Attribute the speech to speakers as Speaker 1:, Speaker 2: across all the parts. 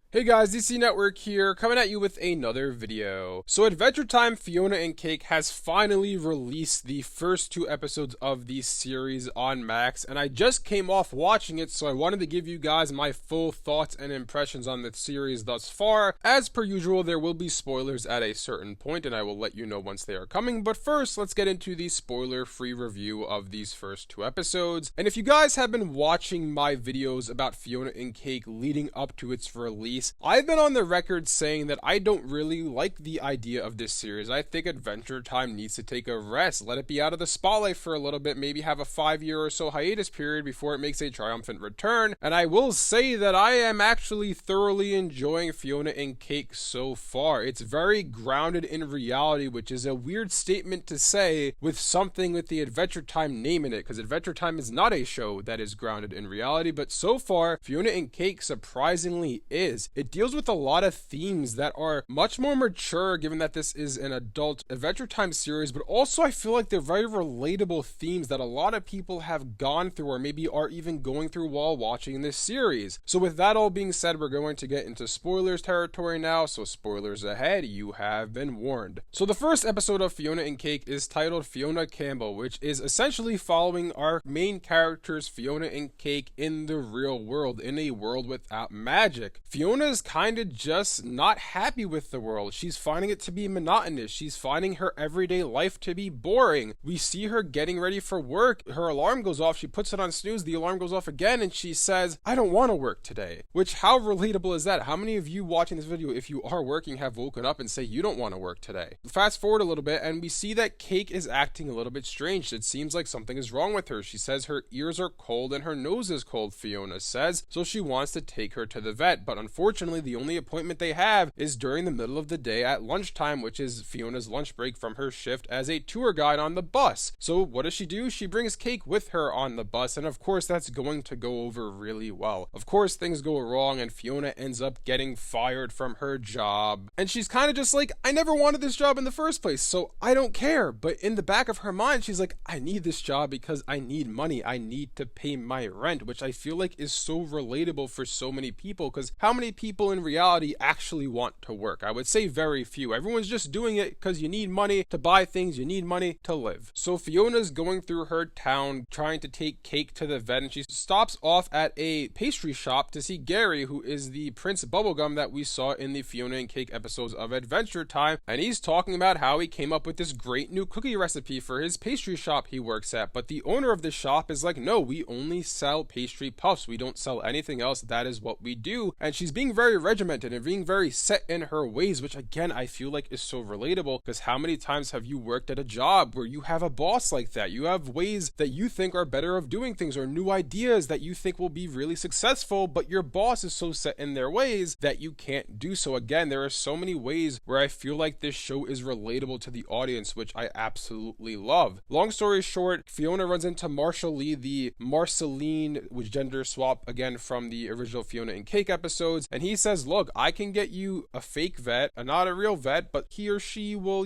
Speaker 1: Hey guys, DC Network here, coming at you with another video. So Adventure Time Fiona and Cake has finally released the first two episodes of the series on Max, and I just came off watching it, so I wanted to give you guys my full thoughts and impressions on the series thus far. As per usual, there will be spoilers at a certain point, and I will let you know once they are coming, but first, let's get into the spoiler-free review of these first two episodes. And if you guys have been watching my videos about Fiona and Cake leading up to its release, I've been on the record saying that I don't really like the idea of this series. I think Adventure Time needs to take a rest, let it be out of the spotlight for a little bit, maybe have a 5-year or so hiatus period before it makes a triumphant return. And I will say that I am actually thoroughly enjoying Fiona and Cake so far. It's very grounded in reality, which is a weird statement to say with something with the Adventure Time name in it, because Adventure Time is not a show that is grounded in reality, but so far Fiona and Cake surprisingly is. It deals with a lot of themes that are much more mature, given that this is an adult Adventure Time series, but also I feel like they're very relatable themes that a lot of people have gone through or maybe are even going through while watching this series. So with that all being said, we're going to get into spoilers territory now, so spoilers ahead, you have been warned. So the first episode of Fiona and Cake is titled Fiona Campbell, which is essentially following our main characters Fiona and Cake in the real world, in a world without magic. Fiona's kind of just not happy with the world. She's finding it to be monotonous. She's finding her everyday life to be boring. We see her getting ready for work. Her alarm goes off. She puts it on snooze. The alarm goes off again and she says, I don't want to work today. Which, how relatable is that? How many of you watching this video, if you are working, have woken up and say you don't want to work today? Fast forward a little bit and we see that Cake is acting a little bit strange. It seems like something is wrong with her. She says her ears are cold and her nose is cold, Fiona says, so she wants to take her to the vet, but unfortunately the only appointment they have is during the middle of the day at lunchtime, which is Fiona's lunch break from her shift as a tour guide on the bus. So what does she do? She brings Cake with her on the bus, and of course that's going to go over really well. Of course things go wrong and Fiona ends up getting fired from her job, and she's kind of just like, I never wanted this job in the first place, so I don't care. But in the back of her mind she's like, I need this job because I need money, I need to pay my rent, which I feel like is so relatable for so many people, because how many people in reality actually want to work? I would say very few. Everyone's just doing it because you need money to buy things, you need money to live. So Fiona's going through her town trying to take Cake to the vet, and she stops off at a pastry shop to see Gary, who is the Prince Bubblegum that we saw in the Fiona and Cake episodes of Adventure Time, and he's talking about how he came up with this great new cookie recipe for his pastry shop he works at, but the owner of the shop is like, no, we only sell pastry puffs, we don't sell anything else, that is what we do. And she's being very regimented and being very set in her ways, which again I feel like is so relatable, because how many times have you worked at a job where you have a boss like that? You have ways that you think are better of doing things, or new ideas that you think will be really successful, but your boss is so set in their ways that you can't do so. Again, there are so many ways where I feel like this show is relatable to the audience, which I absolutely love. Long story short, Fiona runs into Marshall Lee, the Marceline, which gender swap again from the original Fiona and Cake episodes, and he says, look, I can get you a fake vet, not a real vet, but he or she will,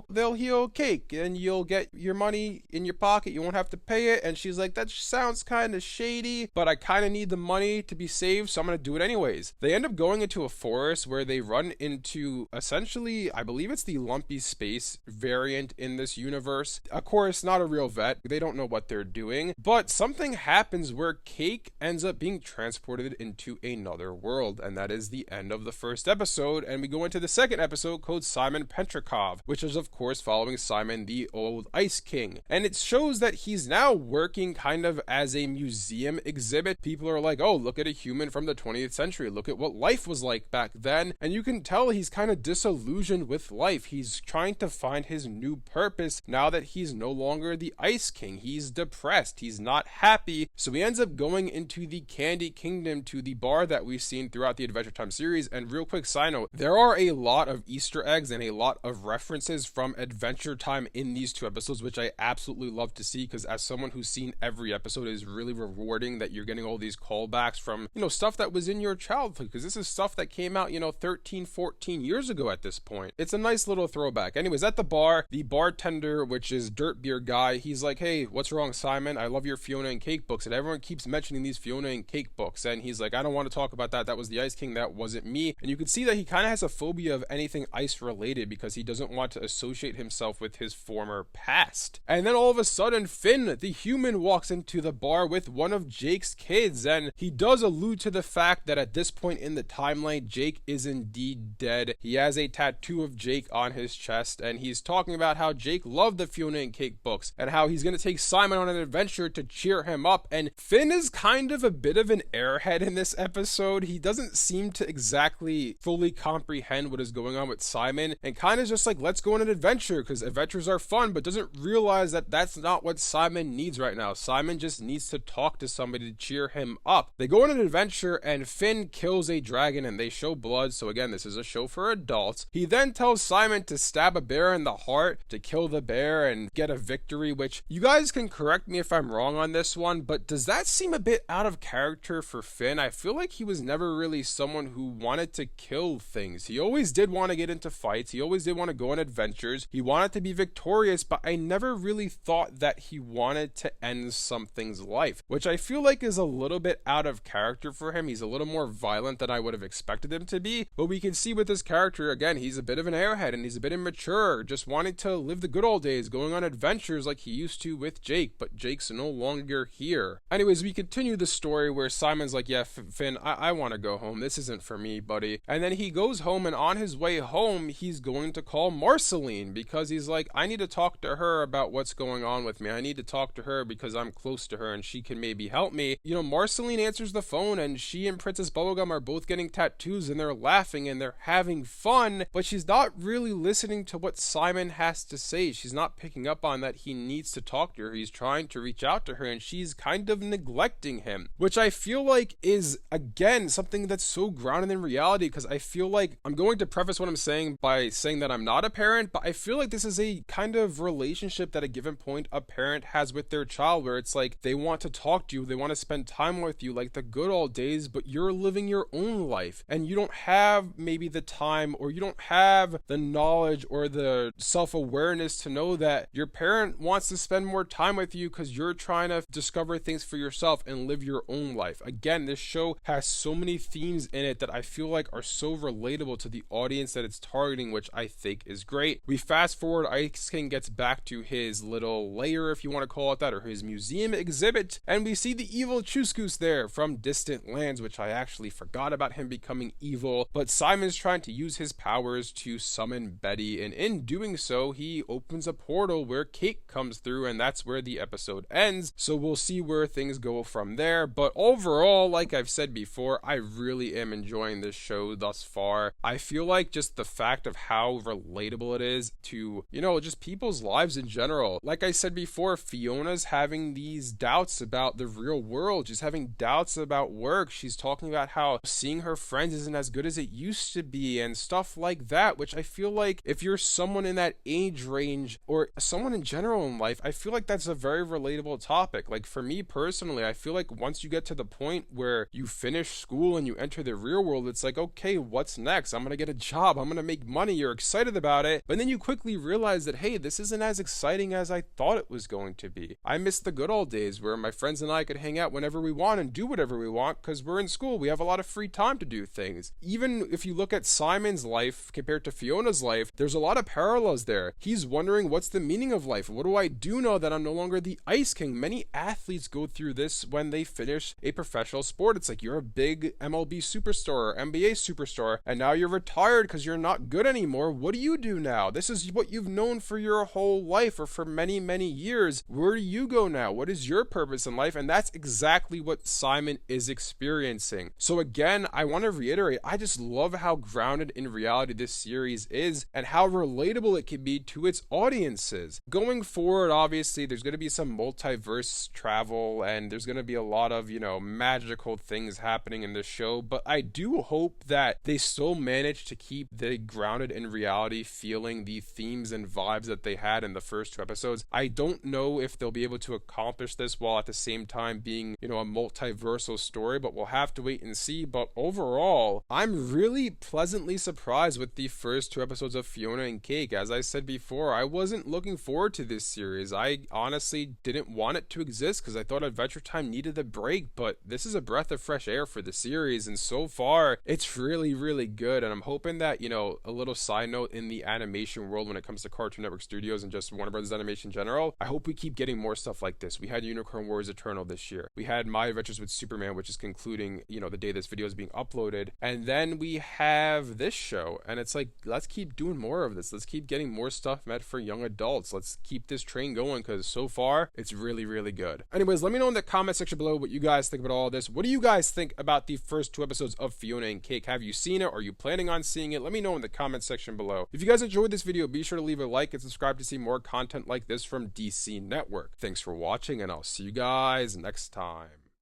Speaker 1: they'll heal Cake and you'll get your money in your pocket, you won't have to pay it. And she's like, that sounds kind of shady, but I kind of need the money to be saved, so I'm gonna do it anyways. They end up going into a forest where they run into, essentially, I believe it's the Lumpy Space variant in this universe. Of course, not a real vet, they don't know what they're doing, but something happens where Cake ends up being transported into another world, and that is the end of the first episode. And we go into the second episode called Simon Petrikov, which is of course following Simon, the old Ice King, and it shows that he's now working kind of as a museum exhibit. People are like, oh, look at a human from the 20th century, look at what life was like back then, and you can tell he's kind of disillusioned with life. He's trying to find his new purpose now that he's no longer the Ice King. He's depressed, he's not happy, so he ends up going into the Candy Kingdom, to the bar that we've seen throughout the Adventure Time series. And real quick side note, there are a lot of Easter eggs and a lot of references from Adventure Time in these two episodes, which I absolutely love to see, because as someone who's seen every episode, it is really rewarding that you're getting all these callbacks from, stuff that was in your childhood, because this is stuff that came out, 13, 14 years ago at this point. It's a nice little throwback. Anyways, at the bar, the bartender, which is Dirt Beer Guy, he's like, hey, what's wrong, Simon? I love your Fiona and Cake books, and everyone keeps mentioning these Fiona and Cake books, and he's like, I don't want to talk about that. That was the Ice Ice King, that wasn't me. And you can see that he kind of has a phobia of anything ice related because he doesn't want to associate himself with his former past. And then all of a sudden, Finn, the human, walks into the bar with one of Jake's kids, and he does allude to the fact that at this point in the timeline, Jake is indeed dead. He has a tattoo of Jake on his chest, and he's talking about how Jake loved the Fionna and Cake books and how he's going to take Simon on an adventure to cheer him up. And Finn is kind of a bit of an airhead in this episode. He doesn't seem to exactly fully comprehend what is going on with Simon, and kind of just like, let's go on an adventure because adventures are fun, but doesn't realize that that's not what Simon needs right now. Simon just needs to talk to somebody to cheer him up. They go on an adventure and Finn kills a dragon and they show blood. So again, this is a show for adults. He then tells Simon to stab a bear in the heart to kill the bear and get a victory, which you guys can correct me if I'm wrong on this one, but does that seem a bit out of character for Finn? I feel like he was never really someone who wanted to kill things. He always did want to get into fights. He always did want to go on adventures. He wanted to be victorious, but I never really thought that he wanted to end something's life, which I feel like is a little bit out of character for him. He's a little more violent than I would have expected him to be, but we can see with this character, again, he's a bit of an airhead and he's a bit immature, just wanting to live the good old days, going on adventures like he used to with Jake, but Jake's no longer here. Anyways, we continue the story where Simon's like, yeah, Finn, I want to go home. This isn't for me, buddy. And then he goes home, and on his way home, he's going to call Marceline because he's like, I need to talk to her about what's going on with me. I need to talk to her because I'm close to her and she can maybe help me. You know, Marceline answers the phone and she and Princess Bubblegum are both getting tattoos and they're laughing and they're having fun, but she's not really listening to what Simon has to say. She's not picking up on that he needs to talk to her. He's trying to reach out to her and she's kind of neglecting him, which I feel like is, again, something that's so grounded in reality, because I feel like, I'm going to preface what I'm saying by saying that I'm not a parent, but I feel like this is a kind of relationship that at a given point a parent has with their child, where it's like they want to talk to you, they want to spend time with you like the good old days, but you're living your own life and you don't have maybe the time, or you don't have the knowledge or the self-awareness to know that your parent wants to spend more time with you because you're trying to discover things for yourself and live your own life. Again, this show has so many themes in it that I feel like are so relatable to the audience that it's targeting, which I think is great. We fast forward, Ice King gets back to his little lair, if you want to call it that, or his museum exhibit, and we see the evil Chuskus there from distant lands, which I actually forgot about him becoming evil, but Simon's trying to use his powers to summon Betty, and in doing so, he opens a portal where Cake comes through, and that's where the episode ends, so we'll see where things go from there. But overall, like I've said before, I really am enjoying this show thus far. I feel like just the fact of how relatable it is to, you know, just people's lives in general. Like I said before, Fiona's having these doubts about the real world. She's having doubts about work. She's talking about how seeing her friends isn't as good as it used to be and stuff like that, which I feel like if you're someone in that age range or someone in general in life, I feel like that's a very relatable topic. Like for me personally, I feel like once you get to the point where you finish school and you enter the real world, it's like, okay, what's next? I'm gonna get a job, I'm gonna make money, you're excited about it, but then you quickly realize that, hey, this isn't as exciting as I thought it was going to be. I miss the good old days where my friends and I could hang out whenever we want and do whatever we want because we're in school, we have a lot of free time to do things. Even if you look at Simon's life compared to Fiona's life, there's a lot of parallels there. He's wondering, what's the meaning of life? What do I do now that I'm no longer the Ice King? Many athletes go through this when they finish a professional sport. It's like you're a big MLB superstar or NBA superstar, and now you're retired because you're not good anymore. What do you do now? This is what you've known for your whole life or for many, many years. Where do you go now? What is your purpose in life? And that's exactly what Simon is experiencing. So again, I want to reiterate, I just love how grounded in reality this series is and how relatable it can be to its audiences. Going forward, obviously, there's going to be some multiverse travel and there's going to be a lot of, you know, magical things happening in this show, but I do hope that they still manage to keep the grounded in reality feeling, the themes and vibes that they had in the first two episodes. I don't know if they'll be able to accomplish this while at the same time being, you know, a multiversal story, but we'll have to wait and see. But overall, I'm really pleasantly surprised with the first two episodes of Fionna and Cake. As I said before, I wasn't looking forward to this series. I honestly didn't want it to exist because I thought Adventure Time needed a break, but this is a breath of fresh air for the series, and so far it's really, really good. And I'm hoping that, you know, a little side note in the animation world when it comes to Cartoon Network Studios and just Warner Brothers Animation in general, I hope we keep getting more stuff like this. We had Unicorn Wars Eternal this year. We had My Adventures with Superman, which is concluding, you know, the day this video is being uploaded. And then we have this show, and it's like, let's keep doing more of this. Let's keep getting more stuff meant for young adults. Let's keep this train going, because so far it's really, really good. Anyways, let me know in the comment section below what you guys think about all of this. What do you guys think about the first 2 episodes of Fionna and Cake? Have you seen it? Are you planning on seeing it? Let me know in the comment section below. If you guys enjoyed this video, be sure to leave a like and subscribe to see more content like this from DC Network. Thanks for watching, and I'll see you guys next time.